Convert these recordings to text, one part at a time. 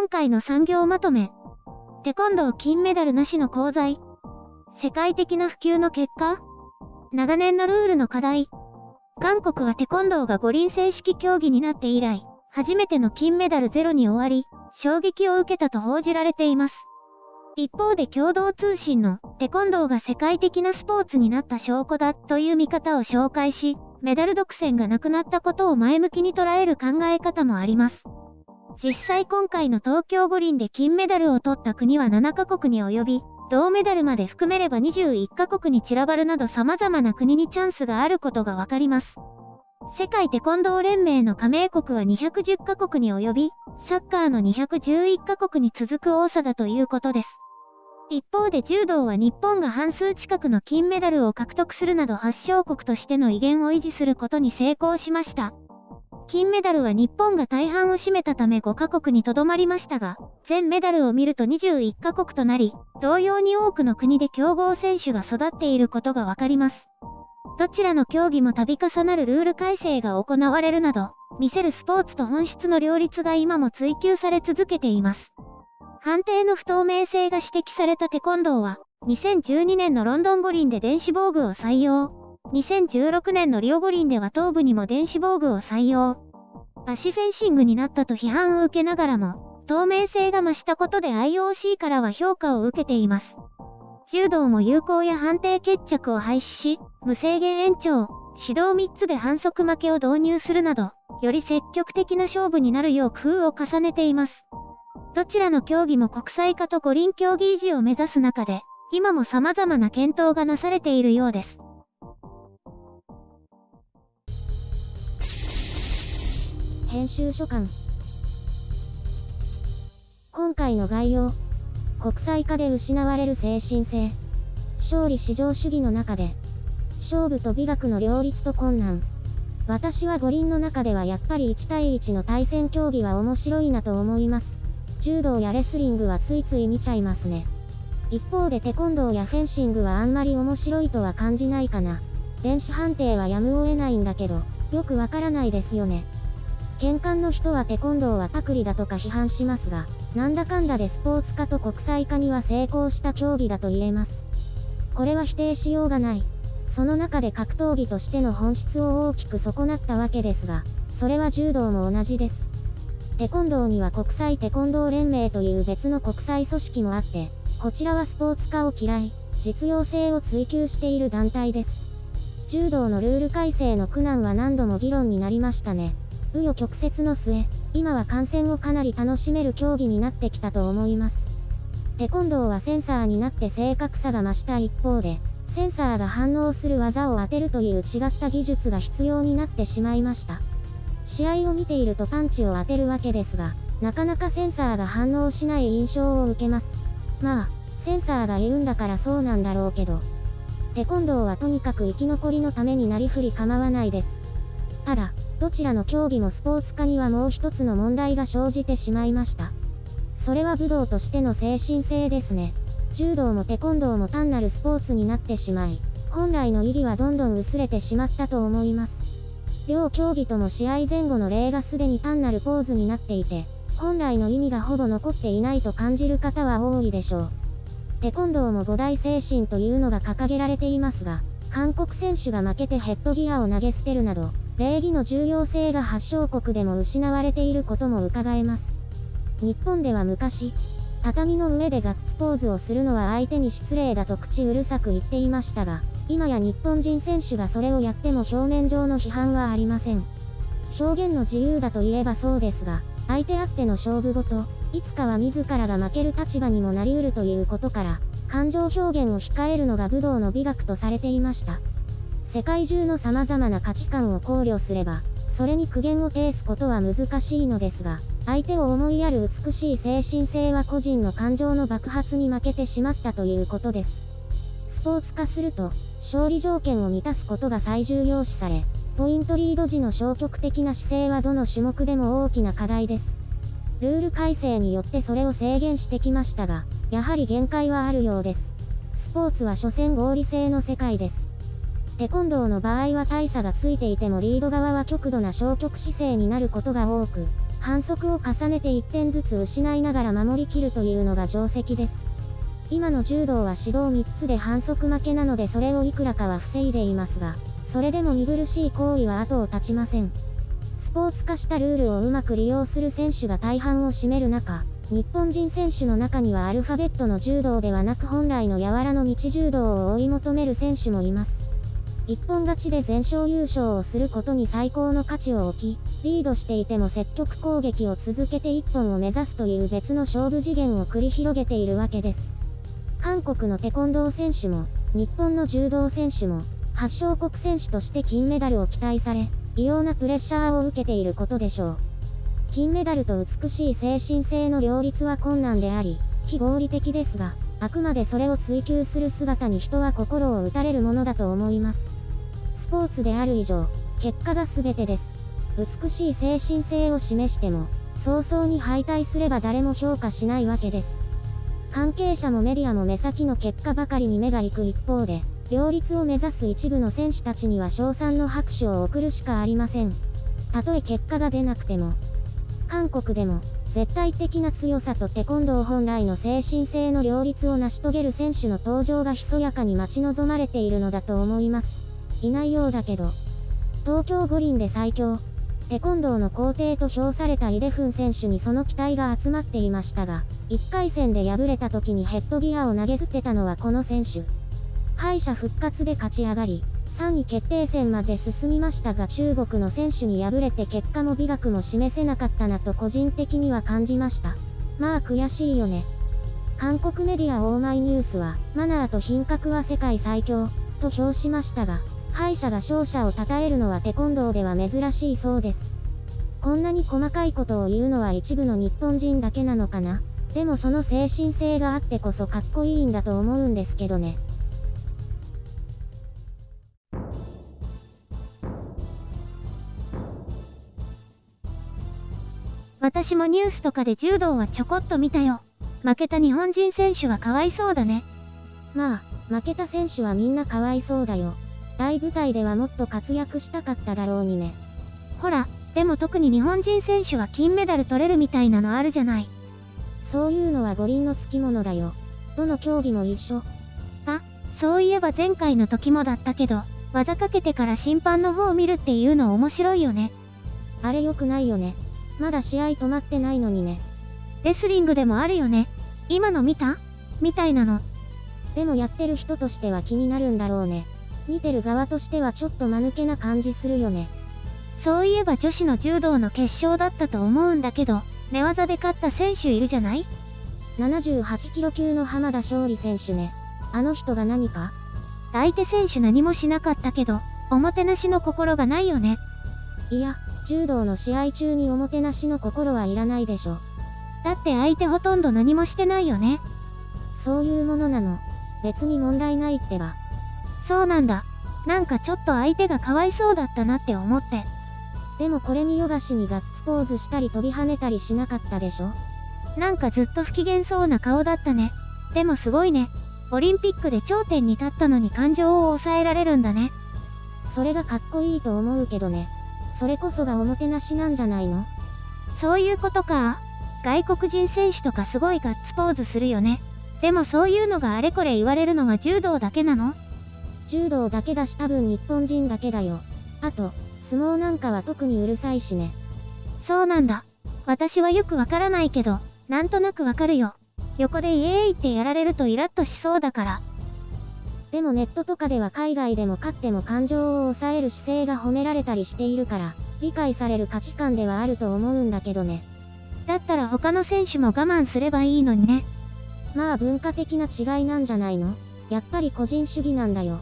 今回の産業まとめ。テコンドー金メダルなしの功罪。世界的な普及の結果。長年のルールの課題。韓国はテコンドーが五輪正式競技になって以来、初めての金メダルゼロに終わり、衝撃を受けたと報じられています。一方で共同通信のテコンドーが世界的なスポーツになった証拠だという見方を紹介し、メダル独占がなくなったことを前向きに捉える考え方もあります。実際今回の東京五輪で金メダルを取った国は7カ国に及び、銅メダルまで含めれば21カ国に散らばるなど様々な国にチャンスがあることがわかります。世界テコンドー連盟の加盟国は210カ国に及び、サッカーの211カ国に続く多さだということです。一方で柔道は日本が半数近くの金メダルを獲得するなど発祥国としての威厳を維持することに成功しました。金メダルは日本が大半を占めたため5カ国にとどまりましたが、全メダルを見ると21カ国となり、同様に多くの国で強豪選手が育っていることがわかります。どちらの競技も度重なるルール改正が行われるなど、見せるスポーツと本質の両立が今も追求され続けています。判定の不透明性が指摘されたテコンドーは、2012年のロンドン五輪で電子防具を採用。2016年のリオ五輪では頭部にも電子防具を採用。足フェンシングになったと批判を受けながらも、透明性が増したことで IOC からは評価を受けています。柔道も有効や判定決着を廃止し、無制限延長、指導3つで反則負けを導入するなど、より積極的な勝負になるよう工夫を重ねています。どちらの競技も国際化と五輪競技維持を目指す中で、今も様々な検討がなされているようです。編集書簡。今回の概要。国際化で失われる精神性。勝利至上主義の中で、勝負と美学の両立と困難。私は五輪の中ではやっぱり1対1の対戦競技は面白いなと思います。柔道やレスリングはついつい見ちゃいますね。一方でテコンドーやフェンシングはあんまり面白いとは感じないかな。電子判定はやむを得ないんだけど、よくわからないですよね。見官の人はテコンドーはパクリだとか批判しますが、なんだかんだでスポーツ化と国際化には成功した競技だと言えます。これは否定しようがない。その中で格闘技としての本質を大きく損なったわけですが、それは柔道も同じです。テコンドーには国際テコンドー連盟という別の国際組織もあって、こちらはスポーツ化を嫌い、実用性を追求している団体です。柔道のルール改正の苦難は何度も議論になりましたね。紆余曲折の末、今は観戦をかなり楽しめる競技になってきたと思います。テコンドーはセンサーになって正確さが増した一方で、センサーが反応する技を当てるという違った技術が必要になってしまいました。試合を見ているとパンチを当てるわけですが、なかなかセンサーが反応しない印象を受けます。まあ、センサーが言うんだからそうなんだろうけど。テコンドーはとにかく生き残りのためになりふり構わないです。ただ、どちらの競技もスポーツ化にはもう一つの問題が生じてしまいました。それは武道としての精神性ですね。柔道もテコンドーも単なるスポーツになってしまい、本来の意義はどんどん薄れてしまったと思います。両競技とも試合前後の礼がすでに単なるポーズになっていて、本来の意味がほぼ残っていないと感じる方は多いでしょう。テコンドーも五大精神というのが掲げられていますが、韓国選手が負けてヘッドギアを投げ捨てるなど、礼儀の重要性が発祥国でも失われていることも伺えます。日本では昔、畳の上でガッツポーズをするのは相手に失礼だと口うるさく言っていましたが、今や日本人選手がそれをやっても表面上の批判はありません。表現の自由だと言えばそうですが、相手あっての勝負ごと、いつかは自らが負ける立場にもなりうるということから、感情表現を控えるのが武道の美学とされていました。世界中の様々な価値観を考慮すれば、それに苦言を呈すことは難しいのですが、相手を思いやる美しい精神性は個人の感情の爆発に負けてしまったということです。スポーツ化すると、勝利条件を満たすことが最重要視され、ポイントリード時の消極的な姿勢はどの種目でも大きな課題です。ルール改正によってそれを制限してきましたが、やはり限界はあるようです。スポーツは所詮合理性の世界です。テコンドーの場合は大差がついていてもリード側は極度な消極姿勢になることが多く、反則を重ねて1点ずつ失いながら守りきるというのが定石です。今の柔道は指導3つで反則負けなのでそれをいくらかは防いでいますが、それでも見苦しい行為は後を絶ちません。スポーツ化したルールをうまく利用する選手が大半を占める中、日本人選手の中にはアルファベットの柔道ではなく本来の柔らの道柔道を追い求める選手もいます。一本勝ちで全勝優勝をすることに最高の価値を置き、リードしていても積極攻撃を続けて一本を目指すという別の勝負次元を繰り広げているわけです。韓国のテコンドー選手も、日本の柔道選手も、発祥国選手として金メダルを期待され、異様なプレッシャーを受けていることでしょう。金メダルと美しい精神性の両立は困難であり、非合理的ですが、あくまでそれを追求する姿に人は心を打たれるものだと思います。スポーツである以上、結果が全てです。美しい精神性を示しても、早々に敗退すれば誰も評価しないわけです。関係者もメディアも目先の結果ばかりに目が行く一方で、両立を目指す一部の選手たちには称賛の拍手を送るしかありません。たとえ結果が出なくても、韓国でも、絶対的な強さとテコンドー本来の精神性の両立を成し遂げる選手の登場がひそやかに待ち望まれているのだと思います。いないようだけど。東京五輪で最強、テコンドーの皇帝と評されたイデフン選手にその期待が集まっていましたが、1回戦で敗れた時にヘッドギアを投げ捨てたのはこの選手。敗者復活で勝ち上がり、3位決定戦まで進みましたが中国の選手に敗れて結果も美学も示せなかったなと個人的には感じました。まあ悔しいよね。韓国メディアオーマイニュースは、マナーと品格は世界最強、と評しましたが、敗者が勝者を称えるのはテコンドーでは珍しいそうです。こんなに細かいことを言うのは一部の日本人だけなのかな。でもその精神性があってこそかっこいいんだと思うんですけどね。私もニュースとかで柔道はちょこっと見たよ。負けた日本人選手はかわいそうだね。まあ、負けた選手はみんなかわいそうだよ。大舞台ではもっと活躍したかっただろうにね。ほら、でも特に日本人選手は金メダル取れるみたいなのあるじゃない。そういうのは五輪のつきものだよ。どの競技も一緒。あ、そういえば前回の時もだったけど、技かけてから審判の方を見るっていうの面白いよね。あれ良くないよね。まだ試合止まってないのにね。レスリングでもあるよね。今の見た？みたいなの。でもやってる人としては気になるんだろうね。見てる側としてはちょっと間抜けな感じするよね。そういえば女子の柔道の決勝だったと思うんだけど、寝技で勝った選手いるじゃない？ 78キロ級の浜田勝利選手ね。あの人が何か？相手選手何もしなかったけど、おもてなしの心がないよね。いや、柔道の試合中におもてなしの心はいらないでしょ。だって相手ほとんど何もしてないよね。そういうものなの。別に問題ないってば。そうなんだ。なんかちょっと相手がかわいそうだったなって思って。でもこれ見よがしにガッツポーズしたり飛び跳ねたりしなかったでしょ。なんかずっと不機嫌そうな顔だったね。でもすごいね。オリンピックで頂点に立ったのに感情を抑えられるんだね。それがかっこいいと思うけどね。それこそがおもてなしなんじゃないの？そういうことか。外国人選手とかすごいガッツポーズするよね。でもそういうのがあれこれ言われるのは柔道だけなの？柔道だけだし多分日本人だけだよ。あと、相撲なんかは特にうるさいしね。そうなんだ。私はよくわからないけど、なんとなくわかるよ。横でイエーイってやられるとイラッとしそうだから。でもネットとかでは海外でも勝っても感情を抑える姿勢が褒められたりしているから、理解される価値観ではあると思うんだけどね。だったら他の選手も我慢すればいいのにね。まあ文化的な違いなんじゃないの？やっぱり個人主義なんだよ。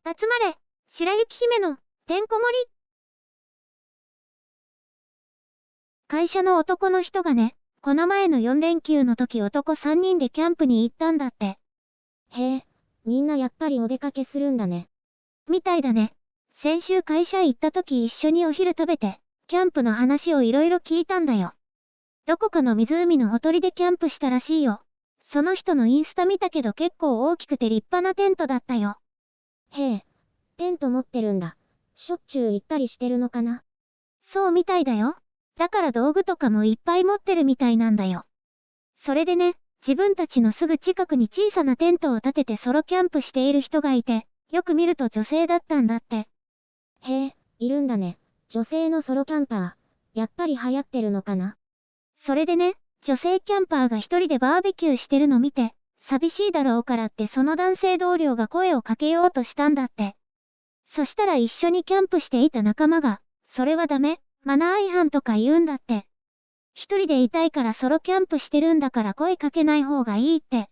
集まれ、白雪姫のてんこ盛り。会社の男の人がね、この前の4連休の時男3人でキャンプに行ったんだって。へえ、みんなやっぱりお出かけするんだね。みたいだね。先週会社行った時一緒にお昼食べて、キャンプの話をいろいろ聞いたんだよ。どこかの湖のほとりでキャンプしたらしいよ。その人のインスタ見たけど結構大きくて立派なテントだったよ。へえ、テント持ってるんだ。しょっちゅう行ったりしてるのかな？そうみたいだよ。だから道具とかもいっぱい持ってるみたいなんだよ。それでね、自分たちのすぐ近くに小さなテントを立ててソロキャンプしている人がいて、よく見ると女性だったんだって。へえ、いるんだね。女性のソロキャンパー。やっぱり流行ってるのかな？それでね、女性キャンパーが一人でバーベキューしてるの見て、寂しいだろうからってその男性同僚が声をかけようとしたんだって。そしたら一緒にキャンプしていた仲間が、それはダメ、マナー違反とか言うんだって。一人でいたいからソロキャンプしてるんだから声かけない方がいいって。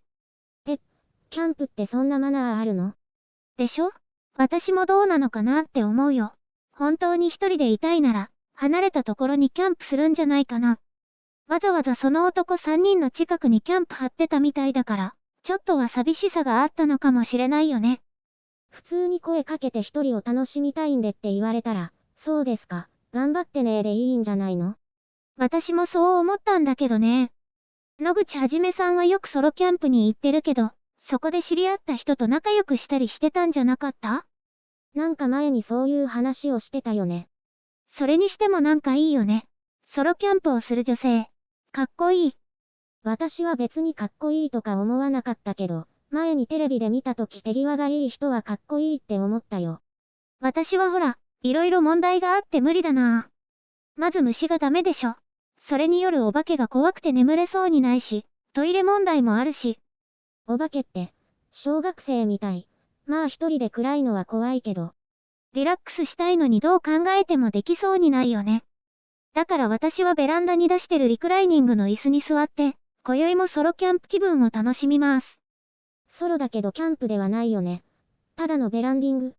キャンプってそんなマナーあるの？でしょ？私もどうなのかなって思うよ。本当に一人でいたいなら、離れたところにキャンプするんじゃないかな。わざわざその男3人の近くにキャンプ張ってたみたいだから、ちょっとは寂しさがあったのかもしれないよね。普通に声かけて一人を楽しみたいんでって言われたら、そうですか、頑張ってねーでいいんじゃないの？私もそう思ったんだけどね。野口はじめさんはよくソロキャンプに行ってるけど、そこで知り合った人と仲良くしたりしてたんじゃなかった？なんか前にそういう話をしてたよね。それにしてもなんかいいよね。ソロキャンプをする女性。かっこいい。私は別にかっこいいとか思わなかったけど、前にテレビで見たとき手際がいい人はかっこいいって思ったよ。私はほら、いろいろ問題があって無理だな。まず虫がダメでしょ。それに夜お化けが怖くて眠れそうにないし、トイレ問題もあるし。お化けって、小学生みたい。まあ一人で暗いのは怖いけど。リラックスしたいのにどう考えてもできそうにないよね。だから私はベランダに出してるリクライニングの椅子に座って、今宵もソロキャンプ気分を楽しみます。ソロだけどキャンプではないよね。ただのベランディング。